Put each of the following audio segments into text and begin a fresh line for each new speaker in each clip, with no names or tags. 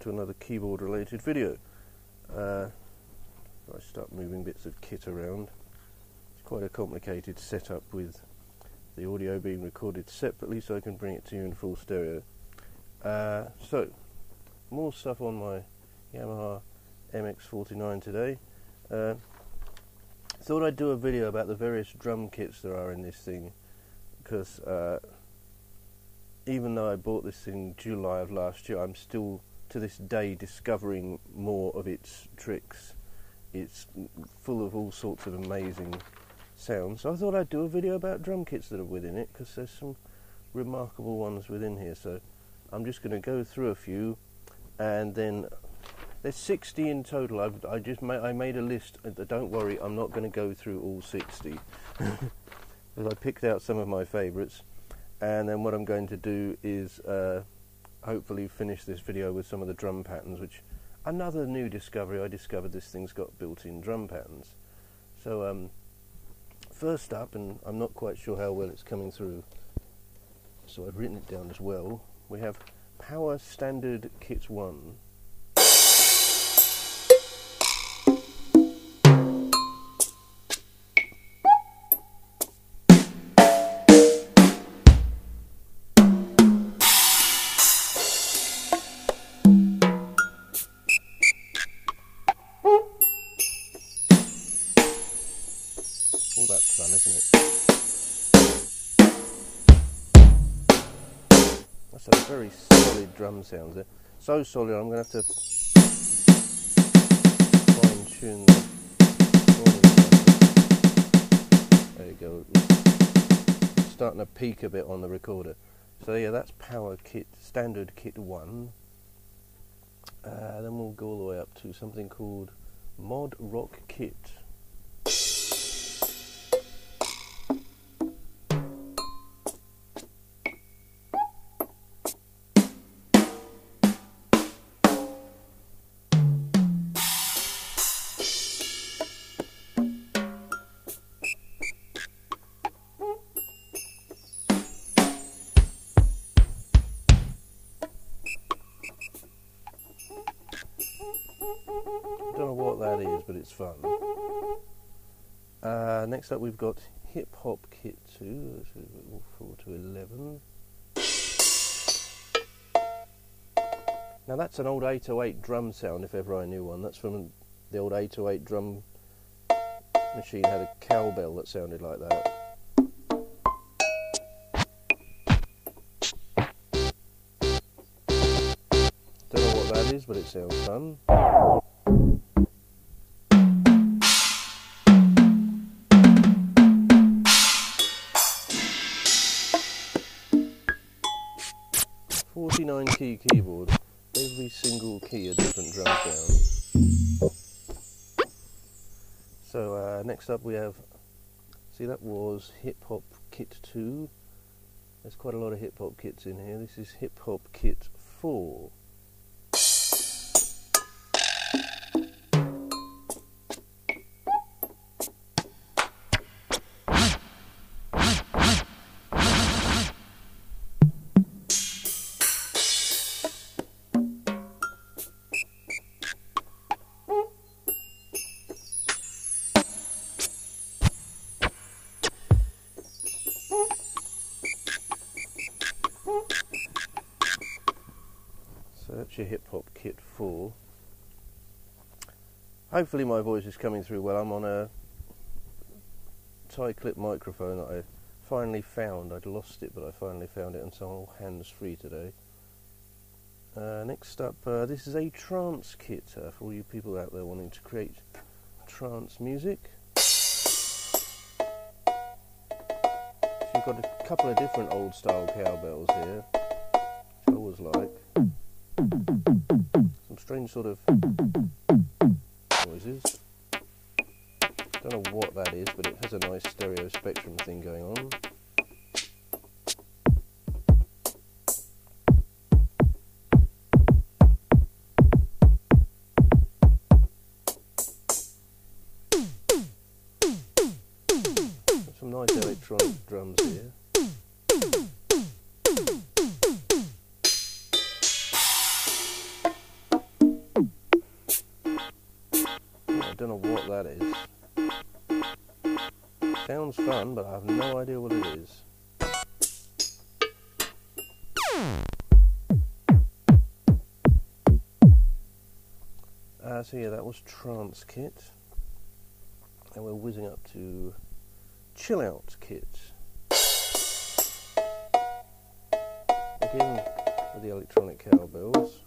to another keyboard related video. I start moving bits of kit around. It's quite a complicated setup with the audio being recorded separately so I can bring it to you in full stereo. So, more stuff on my Yamaha mx49 today. Thought I'd do a video about the various drum kits there are in this thing, because even though I bought this in July of last year, I'm still to this day discovering more of its tricks. It's full of all sorts of amazing sounds. So I thought I'd do a video about drum kits that are within it, because there's some remarkable ones within here. So I'm just going to go through a few, and then there's 60 in total. I made a list. Don't worry, I'm not going to go through all 60. Because I picked out some of my favourites, and then what I'm going to do is hopefully finish this video with some of the drum patterns, which another new discovery. I discovered this thing's got built-in drum patterns. So first up, and I'm not quite sure how well it's coming through, so I've written it down as well, we have Power Standard Kit 1. Oh, that's fun, isn't it? That's a very solid drum sound there. So solid, I'm going to have to fine tune the volume. There you go. It's starting to peak a bit on the recorder. So yeah, that's Power Kit, Standard Kit 1. Then we'll go all the way up to something called Mod Rock Kit. I don't know what that is, but it's fun. Next up we've got Hip Hop Kit 2, 4 to 11. Now that's an old 808 drum sound, if ever I knew one. That's from the old 808 drum machine, had a cowbell that sounded like that. Don't know what that is, but it sounds fun. Key keyboard, every single key a different drum sound. So next up we have, see, that was Hip Hop Kit 2. There's quite a lot of hip hop kits in here. This is Hip Hop Kit 4. So that's your Hip Hop Kit 4. Hopefully my voice is coming through well. I'm on a tie-clip microphone that I finally found. I'd lost it, but I finally found it, and so I'm all hands-free today. Next up, this is a trance kit for all you people out there wanting to create trance music. So you've got a couple of different old-style cowbells here, which I always like. Some strange sort of noises. Don't know what that is, but it has a nice stereo spectrum thing going on. Some nice electronic drums here. don't know what that is. Sounds fun, but I have no idea what it is. So yeah, that was Trance Kit. And we're whizzing up to Chill Out Kit. Again with the electronic cowbells.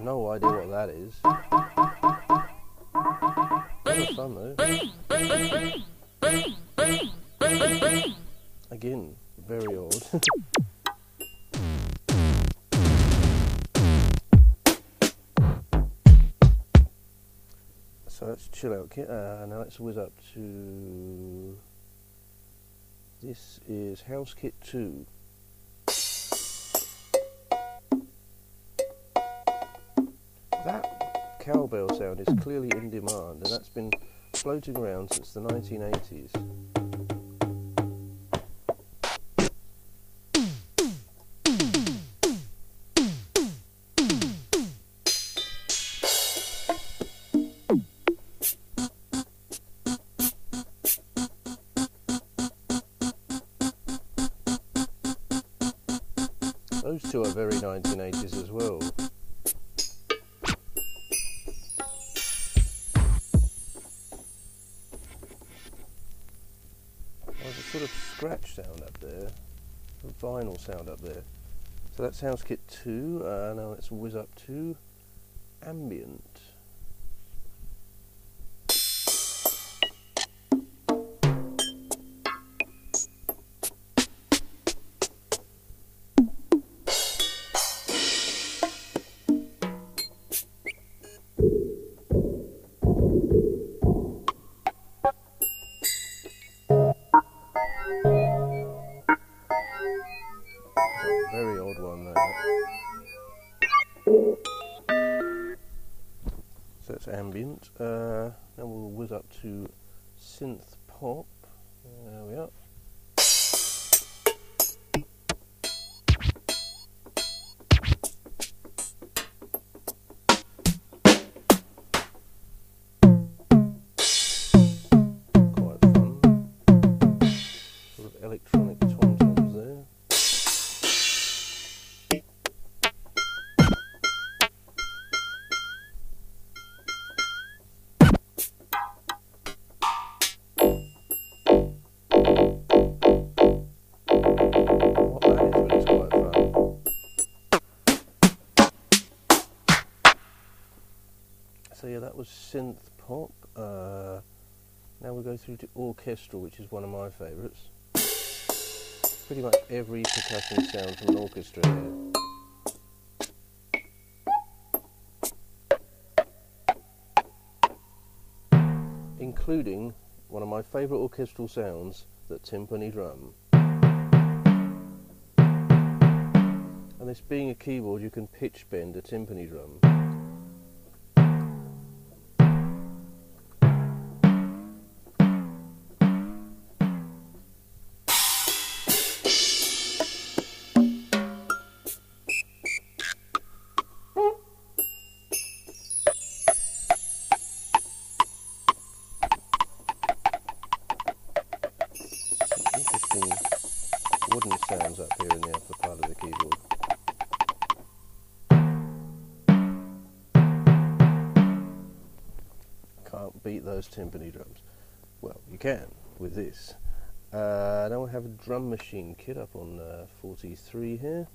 No idea what that is. That was fun though. Again, very odd. So that's Chill Out Kit. Now let's whiz up to... This is House Kit 2. That cowbell sound is clearly in demand, and that's been floating around since the 1980s. Those two are very 1980s as well. There's a sort of scratch sound up there, a vinyl sound up there. So that's House Kit 2. Now let's whiz up to Ambient. Very odd one there. So it's Ambient. Now we'll whiz up to Synth Pop. There we are. Quite fun. Sort of electronic tom-toms there. So yeah, that was Synth Pop. Now we'll go through to Orchestral, which is one of my favourites. Pretty much every percussion sound from an orchestra here. Including one of my favourite orchestral sounds, the Timpani Drum. And this being a keyboard, you can pitch bend a timpani drum. Interesting wooden sounds up here in the upper part of the keyboard. Can't beat those timpani drums. Well, you can with this. Now we have a drum machine kit up on 43 here.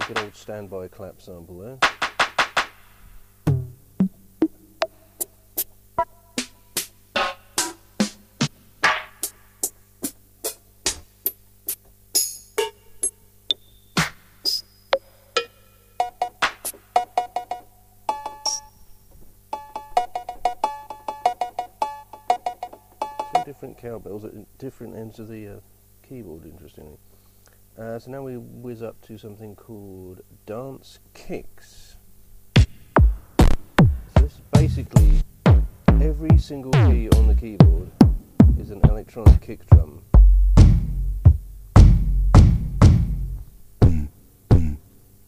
Good old standby clap sample there. Two different cowbells at different ends of the keyboard, interestingly. So now we whiz up to something called Dance Kicks. So this is basically every single key on the keyboard is an electronic kick drum.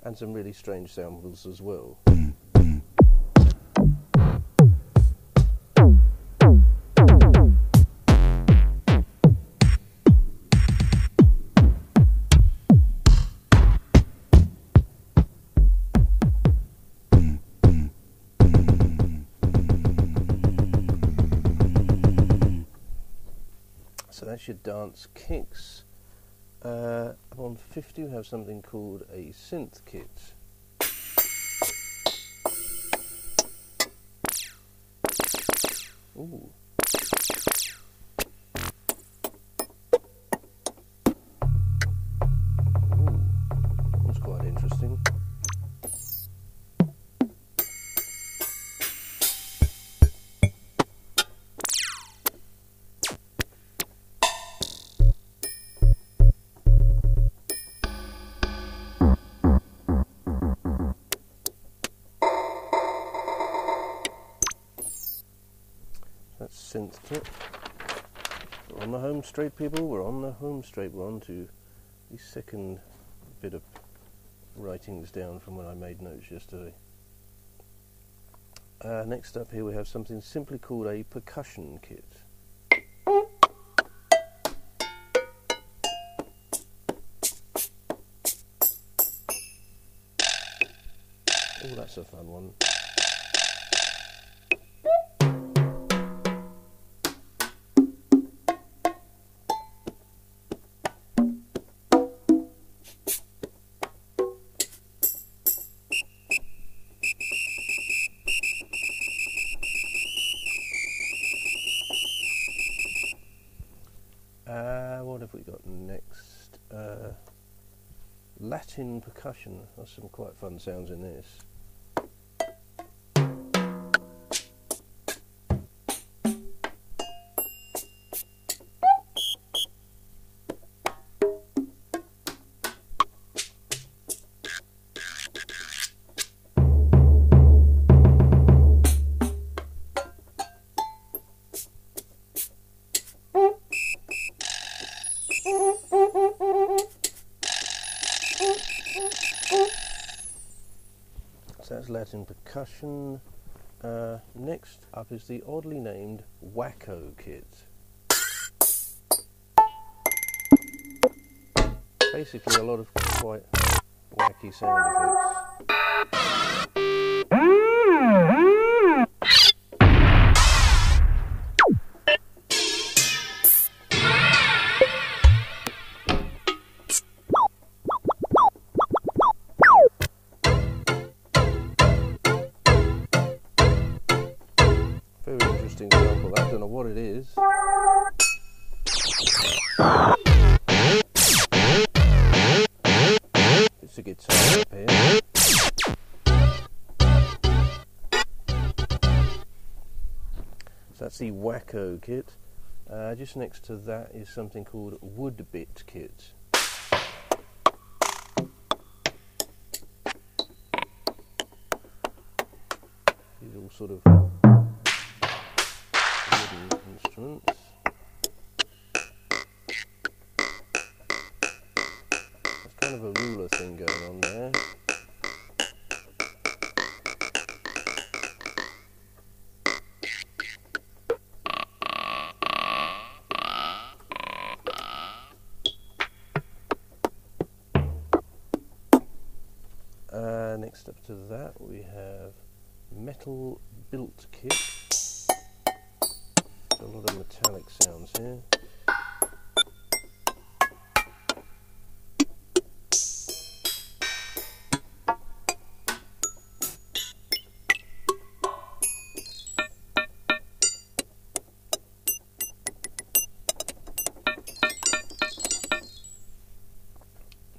And some really strange samples as well. So that's your Dance Kicks. On 50 we have something called a synth kit. Ooh. Ooh, that was quite interesting. That's synth kit. We're on the home straight, people. We're on the home straight. We're on to the second bit of writings down from when I made notes yesterday. Next up here we have something simply called a percussion kit. Oh, that's a fun one. What have we got next? Latin percussion. There's some quite fun sounds in this. So that's Latin percussion. Next up is the oddly named Wacko kit. Basically a lot of quite wacky sound effects. Very interesting example. I don't know what it is. It's a guitar up here. So that's the Wacko kit. Just next to that is something called Woodbit kit. These are all sort of wooden instruments. There's kind of a ruler thing going on there. Next up to that we have metal built kit. A lot of metallic sounds here.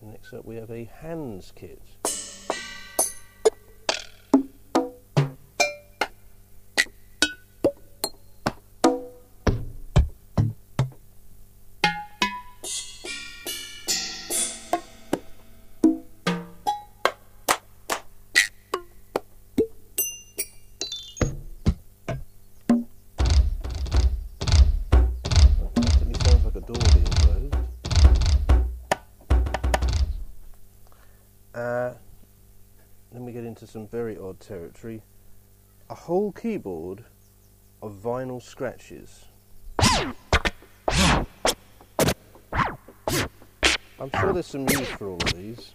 Next up we have a hands kit. Then we get into some very odd territory. A whole keyboard of vinyl scratches. I'm sure there's some use for all of these.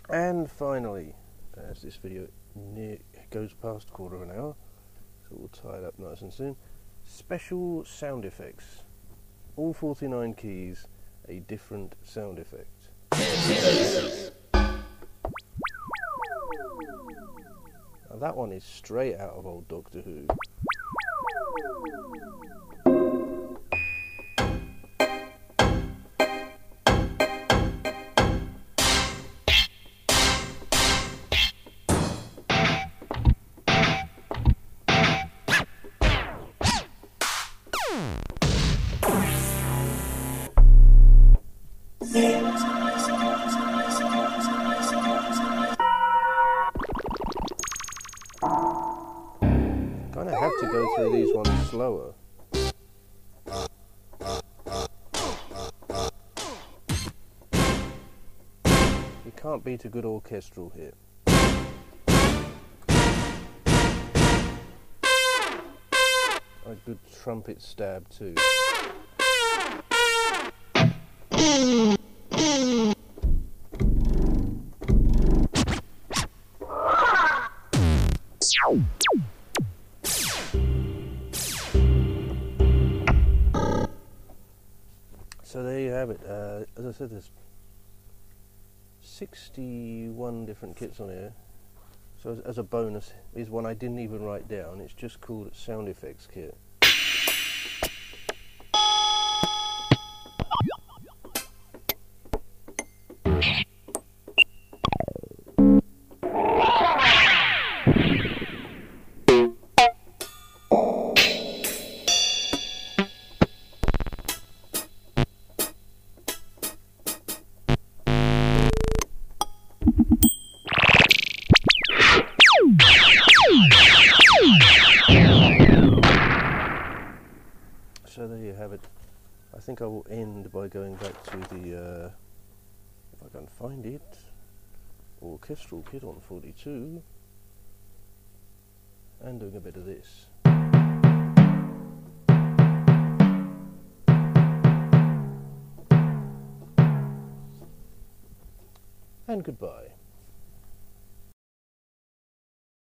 And finally, as this video goes past quarter of an hour, so we'll tie it up nice and soon, special sound effects. All 49 keys, a different sound effect. Now that one is straight out of old Doctor Who. Kind of have to go through these ones slower. You can't beat a good orchestral here. A good trumpet stab too. So there you have it. As I said, there's 61 different kits on here. So as a bonus is one I didn't even write down. It's just called Sound Effects Kit. So there you have it. I think I will end by going back to the, if I can find it, orchestral kit on 42, and doing a bit of this. And goodbye.